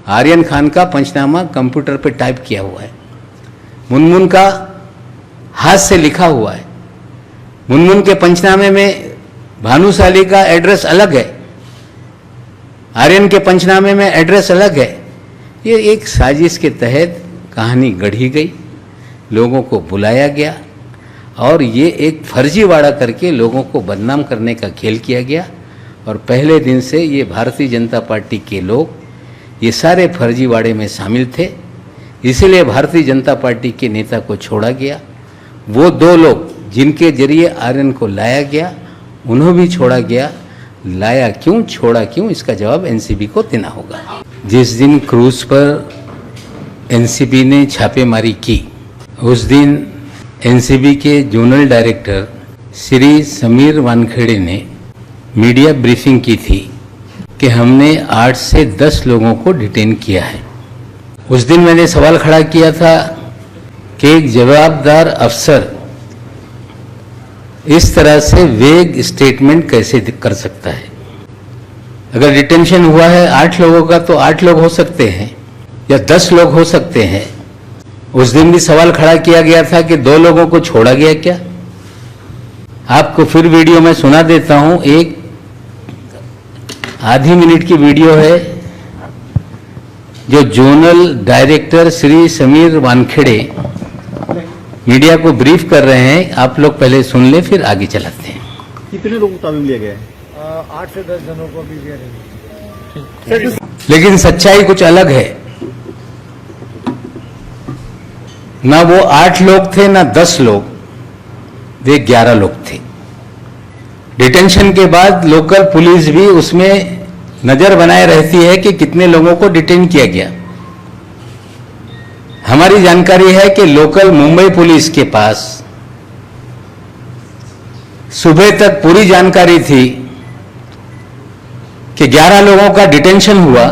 आर्यन खान का पंचनामा कंप्यूटर पे टाइप किया हुआ है, मुनमुन का हाथ से लिखा हुआ है। मुनमुन के पंचनामे में भानुशाली का एड्रेस अलग है, आर्यन के पंचनामे में एड्रेस अलग है। ये एक साजिश के तहत कहानी गढ़ी गई, लोगों को बुलाया गया और ये एक फर्जीवाड़ा करके लोगों को बदनाम करने का खेल किया गया। और पहले दिन से ये भारतीय जनता पार्टी के लोग ये सारे फर्जीवाड़े में शामिल थे, इसलिए भारतीय जनता पार्टी के नेता को छोड़ा गया। वो दो लोग जिनके जरिए आर्यन को लाया गया उन्हें भी छोड़ा गया। लाया क्यों, छोड़ा क्यों, इसका जवाब एनसीबी को देना होगा। जिस दिन क्रूज पर एनसीबी ने छापेमारी की, उस दिन एनसीबी के जोनल डायरेक्टर श्री समीर वानखेड़े ने मीडिया ब्रीफिंग की थी कि हमने 8 से 10 लोगों को डिटेन किया है। उस दिन मैंने सवाल खड़ा किया था कि एक जवाबदार अफसर इस तरह से वेग स्टेटमेंट कैसे कर सकता है। अगर डिटेंशन हुआ है 8 लोगों का तो 8 लोग हो सकते हैं या 10 लोग हो सकते हैं। उस दिन भी सवाल खड़ा किया गया था कि 2 लोगों को छोड़ा गया क्या। आपको फिर वीडियो में सुना देता हूं, एक आधी मिनट की वीडियो है जो zonal director Shri Sameer Wankhede media को ब्रीफ कर रहे हैं। आप लोग पहले सुन ले, फिर आगे चलाते हैं। कितने लोगों को तामीम लिया गया है? 8 से 10 जनों को भी लिया गया। लेकिन सच्चाई कुछ अलग है। ना वो 8 लोग थे ना 10 लोग, वे 11 लोग थे। डिटेंशन के बाद लोकल पुलिस भी उसमें नजर बनाए रहती है कि कितने लोगों को डिटेन किया गया। हमारी जानकारी है कि लोकल मुंबई पुलिस के पास सुबह तक पूरी जानकारी थी कि 11 लोगों का डिटेंशन हुआ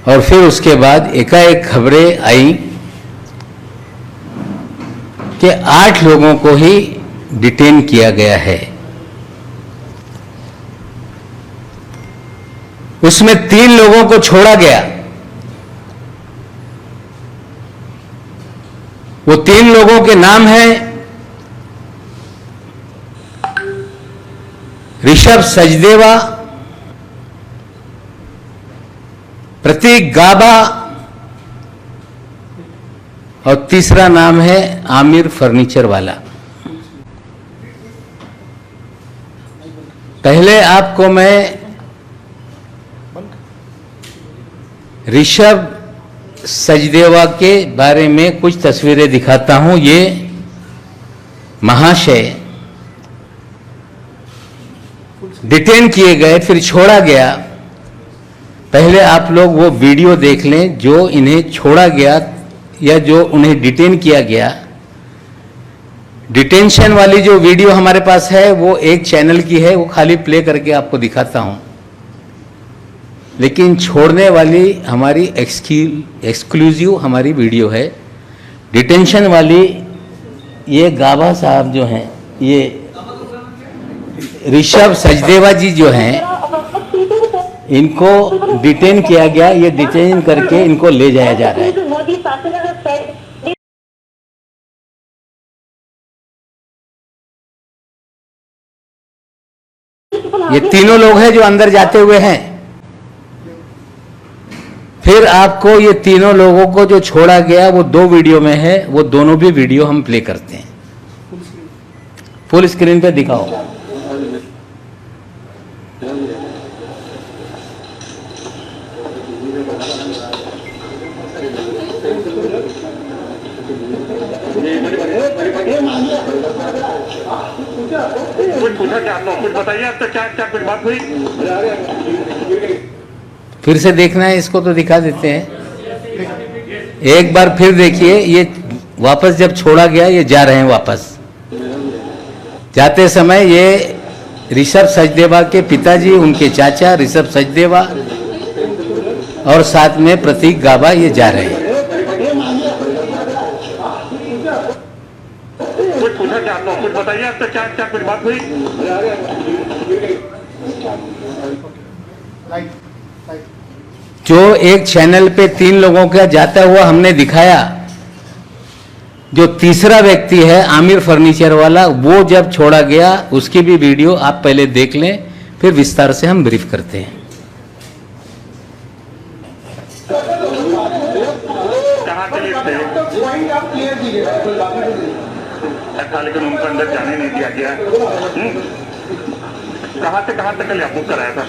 और फिर उसके बाद एकाएक खबरें आई कि 8 लोगों को ही डिटेन किया गया है। उसमें 3 लोगों को छोड़ा गया। वो 3 लोगों के नाम हैं ऋषभ सचदेवा, प्रतीक गाबा और तीसरा नाम है आमिर फर्नीचर वाला। पहले आपको मैं ऋषभ सचदेवा के बारे में कुछ तस्वीरें दिखाता हूं। ये महाशय डिटेन किए गए, फिर छोड़ा गया। पहले आप लोग वो वीडियो देख लें जो इन्हें छोड़ा गया या जो उन्हें डिटेन किया गया। डिटेंशन वाली जो वीडियो हमारे पास है वो एक चैनल की है, वो खाली प्ले करके आपको दिखाता हूं। लेकिन छोड़ने वाली हमारी एक्सक्लूसिव हमारी वीडियो है। डिटेंशन वाली ये गाबा साहब जो हैं, ये ऋषभ सचदेवा जी जो हैं, इनको डिटेन किया गया। ये डिटेन करके इनको ले जाया जा रहा है। ये तीनों लोग हैं जो अंदर जाते हुए हैं। फिर आपको ये तीनों लोगों को जो छोड़ा गया वो 2 वीडियो में है, वो दोनों भी वीडियो हम प्ले करते हैं। फुल स्क्रीन पे दिखाओ। कुछ पूछा क्या आपको, कुछ बताइए। अब तक क्या कुछ बात हुई? फिर से देखना है इसको तो दिखा देते हैं। एक बार फिर देखिए। ये वापस जब छोड़ा गया, ये जा रहे हैं वापस। जाते समय ये ऋषभ सचदेवा के पिताजी, उनके चाचा ऋषभ सचदेवा और साथ में प्रतीक गाबा ये जा रहे हैं। कुछ पूछा क्या आपको, कुछ बताइए। अब तक क्या कुछ बात हुई? जो एक चैनल पे 3 लोगों का जाता हुआ हमने दिखाया, जो तीसरा व्यक्ति है आमिर फर्नीचर वाला, वो जब छोड़ा गया उसकी भी वीडियो आप पहले देख लें, फिर विस्तार से हम ब्रीफ करते हैं। कहाँ के लिए थे? अच्छा, लेकिन उनको अंदर जाने नहीं दिया गया। कहाँ से कहाँ तक के लिए बुक कराया था?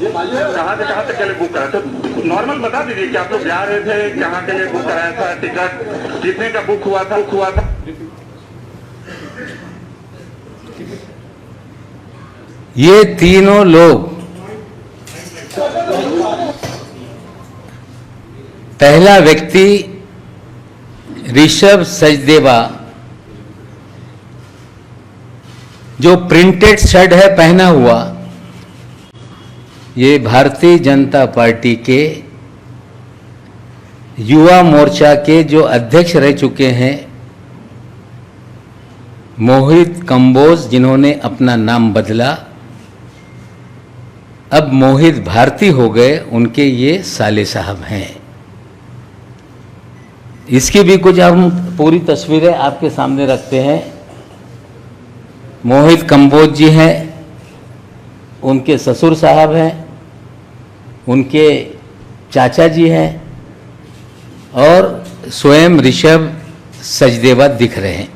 कहाँ से कहाँ तक के लिए बुक कराया? तो नॉर्मल बता दीजिए कि आप लोग जा रहे थे, कहाँ के लिए बुक कराया था, टिकट कितने का बुक हुआ था? ये तीनों लोग, पहला व्यक्ति ऋषभ सचदेवा, जो प्रिंटेड शर्ट है पहना हुआ, ये भारतीय जनता पार्टी के युवा मोर्चा के जो अध्यक्ष रह चुके हैं मोहित कंबोज, जिन्होंने अपना नाम बदला, अब मोहित भारती हो गए, उनके ये साले साहब हैं। इसकी भी कुछ हम पूरी तस्वीरें आपके सामने रखते हैं। मोहित कंबोज जी हैं, उनके ससुर साहब हैं, उनके चाचा जी हैं, और स्वयं ऋषभ सचदेवा दिख रहे हैं।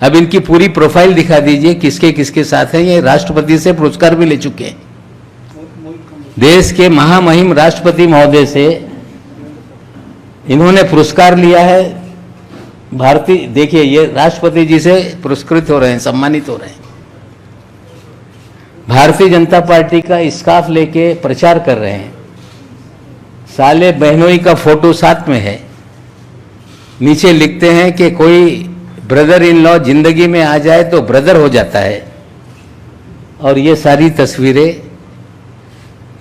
अब इनकी पूरी प्रोफाइल दिखा दीजिए, किसके किसके साथ हैं। ये राष्ट्रपति से पुरस्कार भी ले चुके हैं, देश के महामहिम राष्ट्रपति महोदय से इन्होंने पुरस्कार लिया है। भारतीय, देखिए ये राष्ट्रपति जी से पुरस्कृत हो रहे हैं, सम्मानित हो रहे हैं। भारतीय जनता पार्टी का स्कार्फ लेके प्रचार कर रहे हैं। साले बहनोई का फोटो साथ में है। नीचे लिखते हैं कि कोई ब्रदर इन लॉ जिंदगी में आ जाए तो ब्रदर हो जाता है। और ये सारी तस्वीरें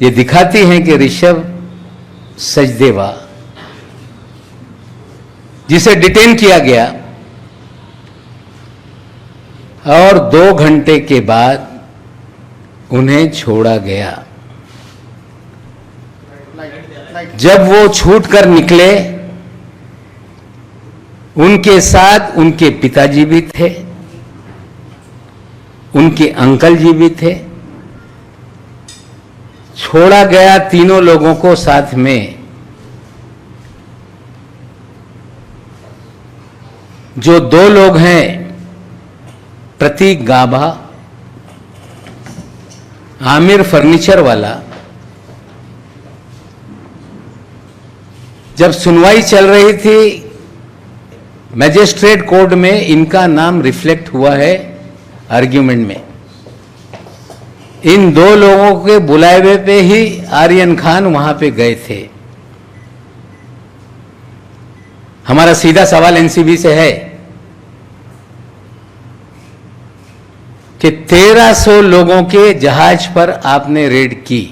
ये दिखाती हैं कि ऋषभ सचदेवा, जिसे डिटेन किया गया और 2 घंटे के बाद उन्हें छोड़ा गया। जब वो छूटकर निकले, उनके साथ उनके पिताजी भी थे, उनके अंकल जी भी थे। छोड़ा गया तीनों लोगों को साथ में। जो 2 लोग हैं, प्रतीक गाभा, आमिर फर्नीचर वाला, जब सुनवाई चल रही थी मैजिस्ट्रेट कोर्ट में, इनका नाम रिफ्लेक्ट हुआ है आर्ग्यूमेंट में। इन 2 लोगों के बुलावे पे ही आर्यन खान वहां पे गए थे। हमारा सीधा सवाल एनसीबी से है कि 1300 लोगों के जहाज पर आपने रेड की,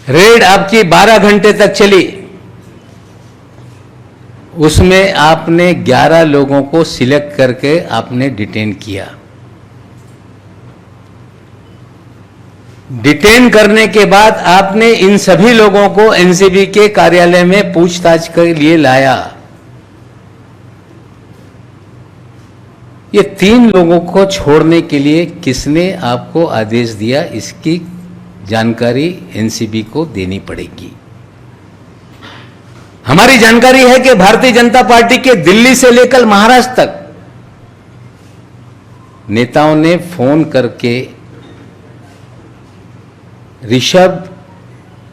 रेड आपकी 12 घंटे तक चली, उसमें आपने 11 लोगों को सिलेक्ट करके आपने डिटेन किया। डिटेन करने के बाद आपने इन सभी लोगों को एनसीबी के कार्यालय में पूछताछ के लिए लाया। ये 3 लोगों को छोड़ने के लिए किसने आपको आदेश दिया, इसकी जानकारी एनसीबी को देनी पड़ेगी। हमारी जानकारी है कि भारतीय जनता पार्टी के दिल्ली से लेकर महाराष्ट्र तक नेताओं ने फोन करके ऋषभ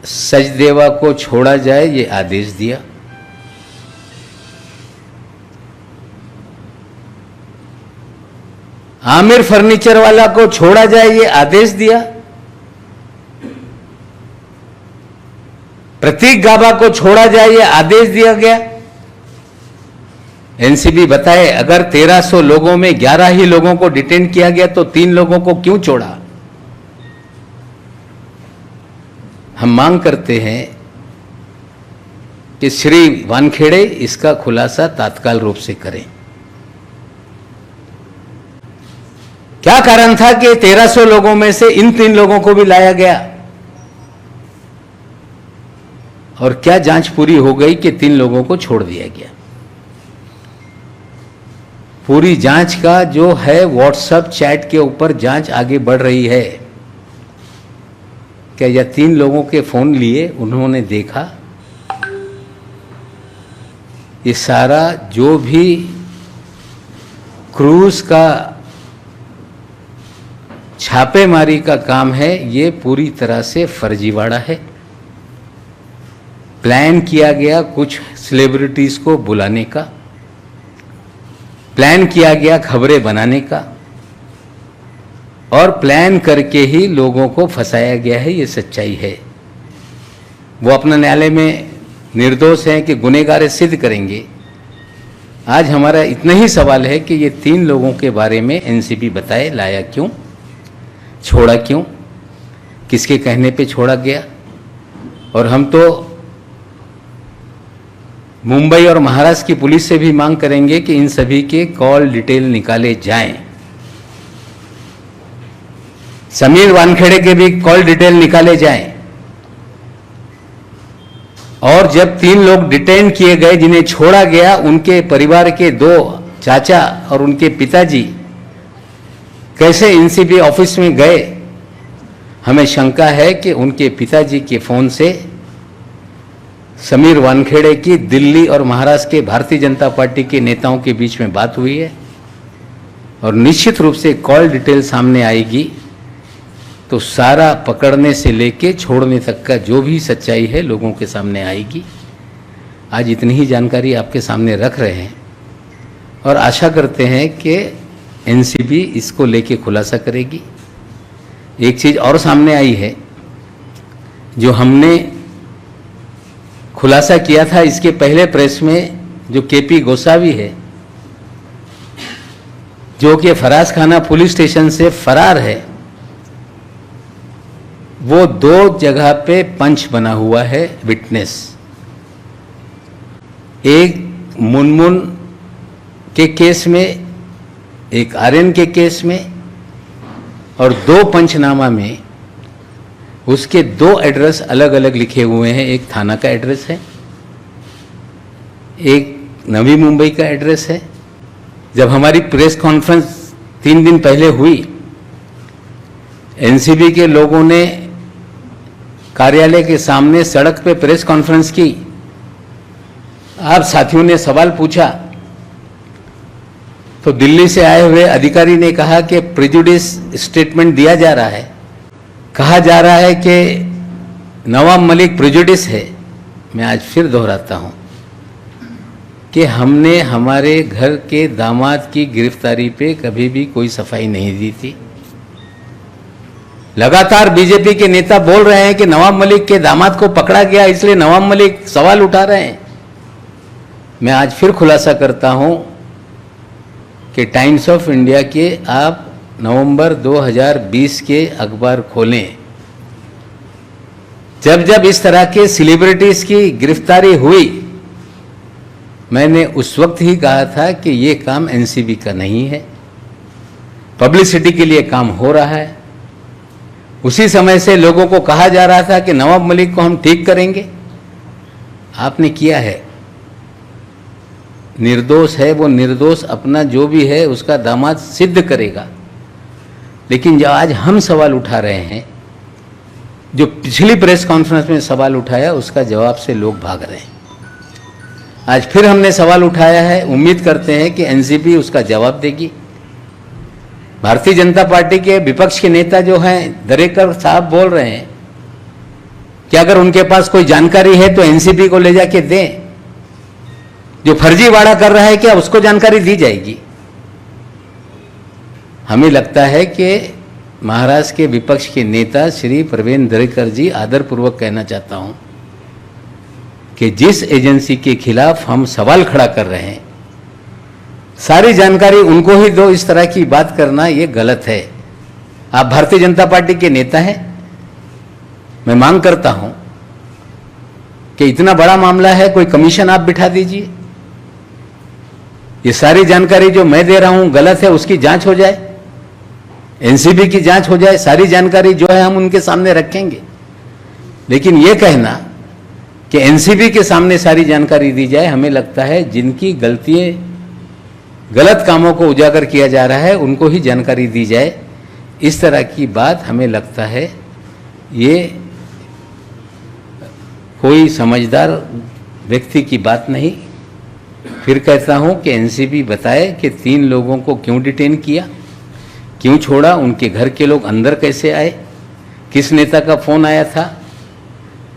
सचदेवा को छोड़ा जाए ये आदेश दिया। आमिर फर्नीचर वाला को छोड़ा जाए ये आदेश दिया। प्रतीक गाभा को छोड़ा जाए ये आदेश दिया गया। एनसीबी बताए, अगर 1300 लोगों में 11 ही लोगों को डिटेन किया गया तो 3 लोगों को क्यों छोड़ा? हम मांग करते हैं कि श्री वानखेड़े इसका खुलासा तात्काल रूप से करें। क्या कारण था कि 1300 लोगों में से इन 3 लोगों को भी लाया गया? और क्या जांच पूरी हो गई कि 3 लोगों को छोड़ दिया गया? पूरी जांच का जो है व्हाट्सएप चैट के ऊपर जांच आगे बढ़ रही है। क्या यह 3 लोगों के फोन लिए उन्होंने देखा? ये सारा जो भी क्रूज का छापेमारी का काम है, ये पूरी तरह से फर्जीवाड़ा है। प्लान किया गया कुछ सेलिब्रिटीज को बुलाने का, प्लान किया गया खबरें बनाने का, और प्लान करके ही लोगों को फंसाया गया है। ये सच्चाई है। वो अपना न्यायालय में निर्दोष हैं कि गुनहगार है सिद्ध करेंगे। आज हमारा इतना ही सवाल है कि ये 3 लोगों के बारे में एनसीबी बताए, लाया क्यों, छोड़ा क्यों, किसके कहने पे छोड़ा गया? और हम तो मुंबई और महाराष्ट्र की पुलिस से भी मांग करेंगे कि इन सभी के कॉल डिटेल निकाले जाएं। समीर वानखेड़े के भी कॉल डिटेल निकाले जाएं। और जब 3 लोग डिटेन किए गए, जिन्हें छोड़ा गया, उनके परिवार के 2 चाचा और उनके पिताजी कैसे एनसीबी ऑफिस में गए? हमें शंका है कि उनके पिताजी के फोन से समीर वानखेड़े की दिल्ली और महाराष्ट्र के भारतीय जनता पार्टी के नेताओं के बीच में बात हुई है। और निश्चित रूप से कॉल डिटेल सामने आएगी तो सारा पकड़ने से लेके छोड़ने तक का जो भी सच्चाई है लोगों के सामने आएगी। आज इतनी ही जानकारी आपके सामने रख रहे हैं और आशा करते हैं कि एनसीबी इसको लेके खुलासा करेगी। एक चीज़ और सामने आई है जो हमने खुलासा किया था इसके पहले प्रेस में, जो केपी गोसावी है, जो कि फराज खाना पुलिस स्टेशन से फरार है, वो 2 जगह पे पंच बना हुआ है विटनेस। एक मुनमुन के केस में, एक आर्यन के केस में, और 2 पंचनामा में उसके 2 एड्रेस अलग अलग लिखे हुए हैं। एक थाना का एड्रेस है, एक नवी मुंबई का एड्रेस है। जब हमारी प्रेस कॉन्फ्रेंस 3 दिन पहले हुई, एनसीबी के लोगों ने कार्यालय के सामने सड़क पे प्रेस कॉन्फ्रेंस की। आप साथियों ने सवाल पूछा तो दिल्ली से आए हुए अधिकारी ने कहा कि प्रेजुडिस स्टेटमेंट दिया जा रहा है, कहा जा रहा है कि नवाब मलिक प्रेजुडिस है। मैं आज फिर दोहराता हूं कि हमने हमारे घर के दामाद की गिरफ्तारी पे कभी भी कोई सफाई नहीं दी थी। लगातार बीजेपी के नेता बोल रहे हैं कि नवाब मलिक के दामाद को पकड़ा गया इसलिए नवाब मलिक सवाल उठा रहे हैं। मैं आज फिर खुलासा करता हूं कि टाइम्स ऑफ इंडिया के आप नवंबर 2020 के अखबार खोलें। जब जब इस तरह के सेलिब्रिटीज की गिरफ्तारी हुई, मैंने उस वक्त ही कहा था कि ये काम एनसीबी का नहीं है, पब्लिसिटी के लिए काम हो रहा है। उसी समय से लोगों को कहा जा रहा था कि नवाब मलिक को हम ठीक करेंगे। आपने किया है, निर्दोष है वो, निर्दोष अपना जो भी है उसका दामाद सिद्ध करेगा। लेकिन जो आज हम सवाल उठा रहे हैं, जो पिछली प्रेस कॉन्फ्रेंस में सवाल उठाया उसका जवाब से लोग भाग रहे हैं। आज फिर हमने सवाल उठाया है, उम्मीद करते हैं कि एनसीबी उसका जवाब देगी। भारतीय जनता पार्टी के विपक्ष के नेता जो हैं, दरेकर साहब बोल रहे हैं कि अगर उनके पास कोई जानकारी है तो एनसीबी को ले जाके दें। जो फर्जीवाड़ा कर रहा है क्या उसको जानकारी दी जाएगी? हमें लगता है कि महाराष्ट्र के विपक्ष के नेता श्री प्रवीण दरेकर जी, आदरपूर्वक कहना चाहता हूं कि जिस एजेंसी के खिलाफ हम सवाल खड़ा कर रहे हैं, सारी जानकारी उनको ही दो। इस तरह की बात करना ये गलत है। आप भारतीय जनता पार्टी के नेता हैं, मैं मांग करता हूं कि इतना बड़ा मामला है, कोई कमीशन आप बिठा दीजिए। ये सारी जानकारी जो मैं दे रहा हूं गलत है, उसकी जांच हो जाए। एनसीबी की जांच हो जाए, सारी जानकारी जो है हम उनके सामने रखेंगे। लेकिन ये कहना कि एनसीबी के सामने सारी जानकारी दी जाए, हमें लगता है जिनकी गलतियां, गलत कामों को उजागर किया जा रहा है उनको ही जानकारी दी जाए, इस तरह की बात हमें लगता है ये कोई समझदार व्यक्ति की बात नहीं। फिर कहता हूं कि एनसीबी बताए कि 3 लोगों को क्यों डिटेन किया, क्यों छोड़ा, उनके घर के लोग अंदर कैसे आए, किस नेता का फोन आया था,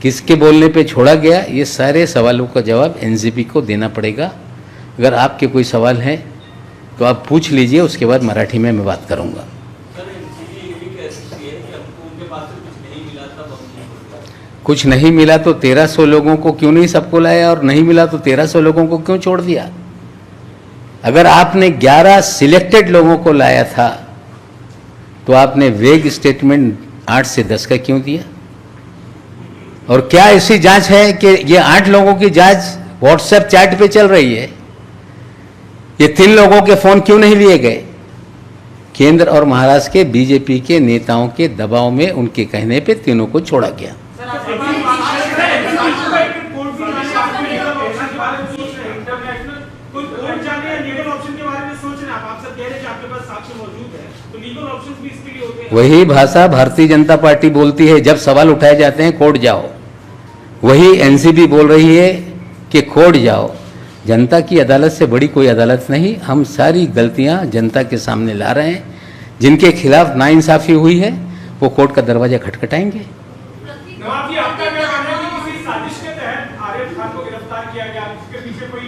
किसके बोलने पे छोड़ा गया, ये सारे सवालों का जवाब एनसीबी को देना पड़ेगा। अगर आपके कोई सवाल हैं तो आप पूछ लीजिए, उसके बाद मराठी में मैं बात करूंगा। कुछ नहीं मिला तो 1300 लोगों को क्यों नहीं सबको लाया, और नहीं मिला तो 1300 लोगों को क्यों छोड़ दिया? अगर आपने 11 सिलेक्टेड लोगों को लाया था तो आपने वेग स्टेटमेंट 8 से 10 का क्यों दिया? और क्या ऐसी जांच है कि ये 8 लोगों की जांच व्हाट्सएप चैट पे चल रही है? ये 3 लोगों के फोन क्यों नहीं लिए गए? केंद्र और महाराष्ट्र के बीजेपी के नेताओं के दबाव में, उनके कहने पे तीनों को छोड़ा गया। वही भाषा भारतीय जनता पार्टी बोलती है जब सवाल उठाए जाते हैं कोर्ट जाओ, वही एनसीबी बोल रही है कि कोर्ट जाओ। जनता की अदालत से बड़ी कोई अदालत नहीं। हम सारी गलतियां जनता के सामने ला रहे हैं। जिनके खिलाफ नाइंसाफी हुई है वो कोर्ट का दरवाजा खटखटाएंगे। नवाब जी, आपका क्या कहना है कि किसी साजिश के तहत आर्यन खान को गिरफ्तार किया गया? इसके पीछे कोई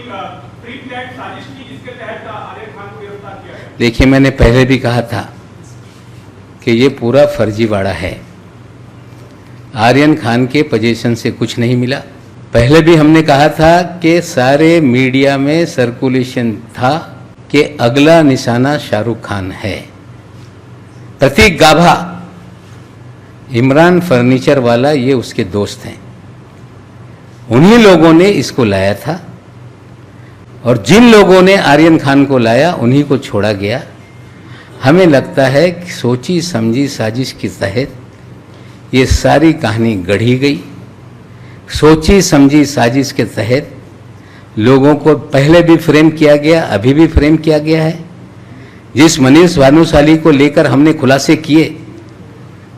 प्री प्लान्ड साजिश थी जिसके तहत आर्यन खान को गिरफ्तार किया गया? देखिए, मैंने पहले भी कहा था कि ये पूरा फर्जीवाड़ा है। आर्यन खान के पोजीशन से कुछ नहीं मिला। पहले भी हमने कहा था कि सारे मीडिया में सर्कुलेशन था कि अगला निशाना शाहरुख खान है। प्रतीक गाभा, इमरान फर्नीचर वाला, ये उसके दोस्त हैं। उन्हीं लोगों ने इसको लाया था और जिन लोगों ने आर्यन खान को लाया उन्हीं को छोड़ा गया। हमें लगता है कि सोची समझी साजिश के तहत ये सारी कहानी गढ़ी गई। सोची समझी साजिश के तहत लोगों को पहले भी फ्रेम किया गया, अभी भी फ्रेम किया गया है। जिस मनीष भानुशाली को लेकर हमने खुलासे किए,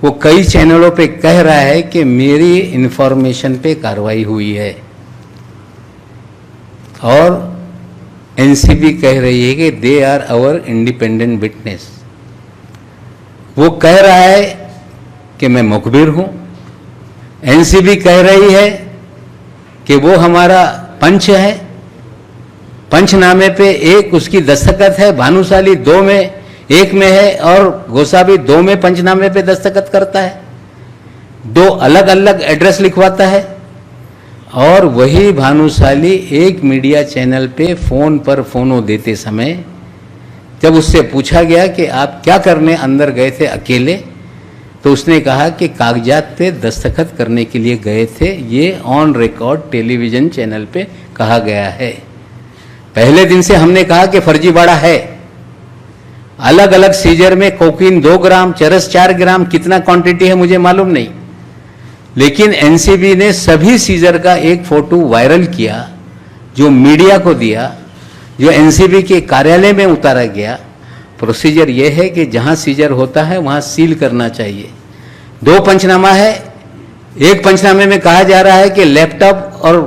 वो कई चैनलों पे कह रहा है कि मेरी इंफॉर्मेशन पे कार्रवाई हुई है, और एनसीबी कह रही है कि they are our independent witness. वो कह रहा है कि मैं मुखबिर हूं। एनसीबी कह रही है कि वो हमारा पंच है। पंचनामे पे एक उसकी दस्तखत है, भानुशाली 2 में 1 में है और गोसावी 2 में पंचनामे पे दस्तखत करता है। 2 अलग अलग एड्रेस लिखवाता है। और वही भानुशाली एक मीडिया चैनल पे फोन पर फोनो देते समय जब उससे पूछा गया कि आप क्या करने अंदर गए थे अकेले, तो उसने कहा कि कागजात पे दस्तखत करने के लिए गए थे। ये ऑन रिकॉर्ड टेलीविजन चैनल पे कहा गया है। पहले दिन से हमने कहा कि फर्जीवाड़ा है। अलग अलग सीजर में कोकीन 2 ग्राम, चरस 4 ग्राम, कितना क्वांटिटी है मुझे मालूम नहीं, लेकिन एनसीबी ने सभी सीजर का एक फोटो वायरल किया, जो मीडिया को दिया, जो एनसीबी के कार्यालय में उतारा गया। प्रोसीजर यह है कि जहां सीजर होता है वहां सील करना चाहिए। 2 पंचनामा है। एक पंचनामे में कहा जा रहा है कि लैपटॉप और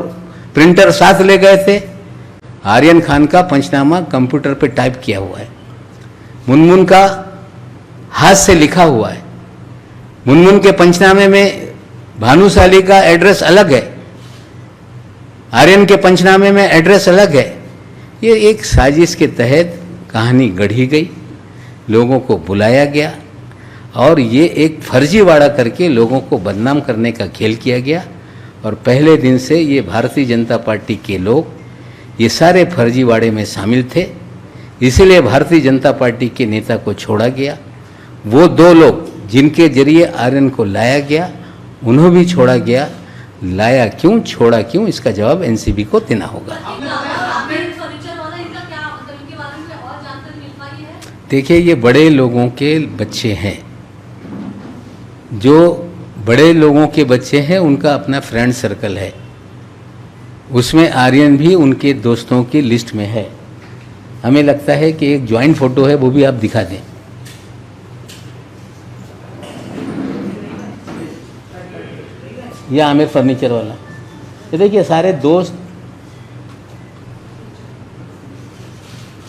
प्रिंटर साथ ले गए थे। आर्यन खान का पंचनामा कंप्यूटर पे टाइप किया हुआ है, मुनमुन का हाथ से लिखा हुआ है। मुनमुन के पंचनामे में भानुशाली का एड्रेस अलग है, आर्यन के पंचनामे में एड्रेस अलग है। ये एक साजिश के तहत कहानी गढ़ी गई, लोगों को बुलाया गया और ये एक फर्जीवाड़ा करके लोगों को बदनाम करने का खेल किया गया। और पहले दिन से ये भारतीय जनता पार्टी के लोग ये सारे फर्जीवाड़े में शामिल थे, इसलिए भारतीय जनता पार्टी के नेता को छोड़ा गया। वो 2 लोग जिनके जरिए आर्यन को लाया गया, उन्हें भी छोड़ा गया। लाया क्यों, छोड़ा क्यों, इसका जवाब एनसीबी को देना होगा। देखिए, ये बड़े लोगों के बच्चे हैं। जो बड़े लोगों के बच्चे हैं उनका अपना फ्रेंड सर्कल है, उसमें आर्यन भी उनके दोस्तों की लिस्ट में है। हमें लगता है कि एक ज्वाइंट फोटो है, वो भी आप दिखा दें। यह आमिर फर्नीचर वाला, ये देखिए सारे दोस्त,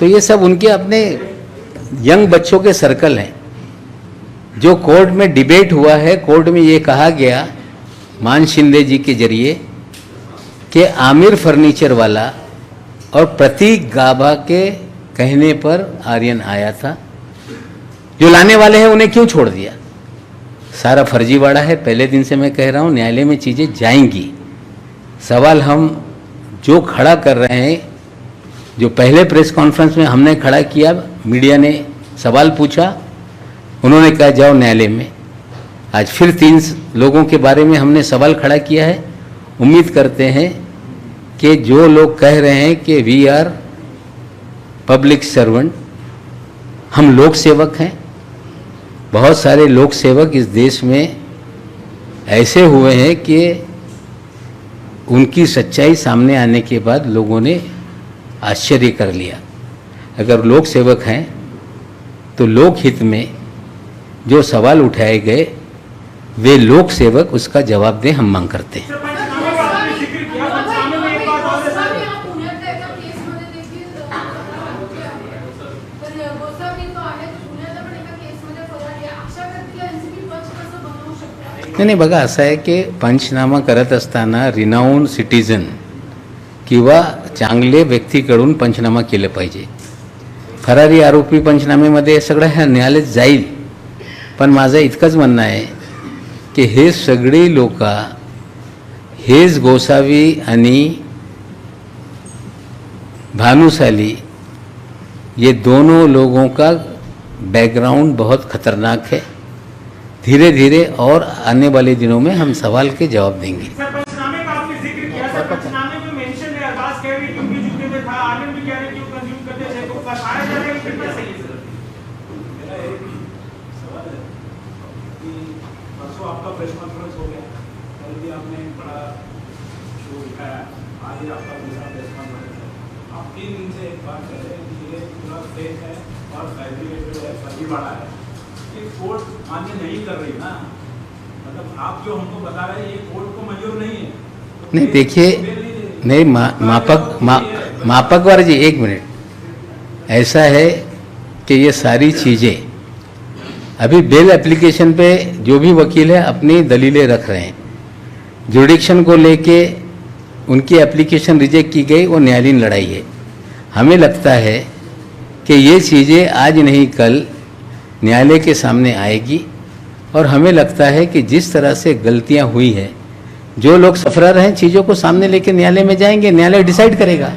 तो ये सब उनके अपने यंग बच्चों के सर्कल हैं। जो कोर्ट में डिबेट हुआ है, कोर्ट में ये कहा गया मान शिंदे जी के जरिए कि आमिर फर्नीचर वाला और प्रतीक गाभा के कहने पर आर्यन आया था, जो लाने वाले हैं उन्हें क्यों छोड़ दिया। सारा फर्जीवाड़ा है। पहले दिन से मैं कह रहा हूँ, न्यायालय में चीज़ें जाएंगी। सवाल हम जो खड़ा कर रहे हैं, जो पहले प्रेस कॉन्फ्रेंस में हमने खड़ा किया, मीडिया ने सवाल पूछा, उन्होंने कहा जाओ न्यायालय में। आज फिर 3 लोगों के बारे में हमने सवाल खड़ा किया है। उम्मीद करते हैं कि जो लोग कह रहे हैं कि वी आर पब्लिक सर्वेंट, हम लोक सेवक हैं, बहुत सारे लोक सेवक इस देश में ऐसे हुए हैं कि उनकी सच्चाई सामने आने के बाद लोगों ने आश्चर्य कर लिया। अगर लोक सेवक हैं तो लोक हित में जो सवाल उठाए गए, वे लोक सेवक उसका जवाब दें, हम मांग करते हैं। पंचनामे का आपने जिक्र किया, पंचनामे में एक बात और है सर। नाही बघा, असं आहे की पंचनामा करत असताना रिनाऊंड सिटीजन किंवा चांगले व्यक्तीकडून पंचनामा केलं पाहिजे. फरारी आरोपी पंचनामेमध्ये सगळं ह्या न्यायालयात जाईल. पण माझं इतकंच म्हणणं आहे की हे सगळे लोक, हेच गोसावी आणि भानुशाली, ये दोनों लोगों का बैकग्राउंड बहुत खतरनाक है. धीरे धीरे और आने वाले दिनों में हम सवाल के जवाब देंगे. सर, पंचनामे का आपने जिक्र किया, सर पंचनामे में मेंशन है, अरबाज कह रही क्योंकि झुके में था, आर्यन भी कह रहे क्यों कंज्यूम करते थे, तो बताया जा रहा है कि कितना सही है सर. मेरा एक सवाल है कि परसों आपका प्रेस कॉन्फ्रेंस हो गया, कल भी आपने बड़ा शो दिखाया, आज ही आपका दूसरा प्रेस कॉन्फ्रेंस है. आप 3 दिन से एक बात कर रहे हैं कि ये पूरा फेक है और फैब्रिकेटेड है, फर्जीवाड़ा है. ये कोर्ट मान्य नहीं कर रही ना, मतलब आप जो हमको बता रहे हैं ये कोर्ट को मंजूर नहीं है. नहीं देखिए, नहीं मापकवार जी, एक मिनट. ऐसा है कि ये सारी चीज़ें अभी बेल एप्लीकेशन पे जो भी वकील है अपनी दलीलें रख रहे हैं. जुडिक्शन को लेके उनकी एप्लीकेशन रिजेक्ट की गई, वो न्यायालयीन लड़ाई है. हमें लगता है कि ये चीज़ें आज नहीं कल न्यायालय के सामने आएगी. और हमें लगता है कि जिस तरह से गलतियां हुई है, जो लोग सफरा रहे हैं, चीज़ों को सामने लेके न्यायालय में जाएंगे, न्यायालय डिसाइड करेगा.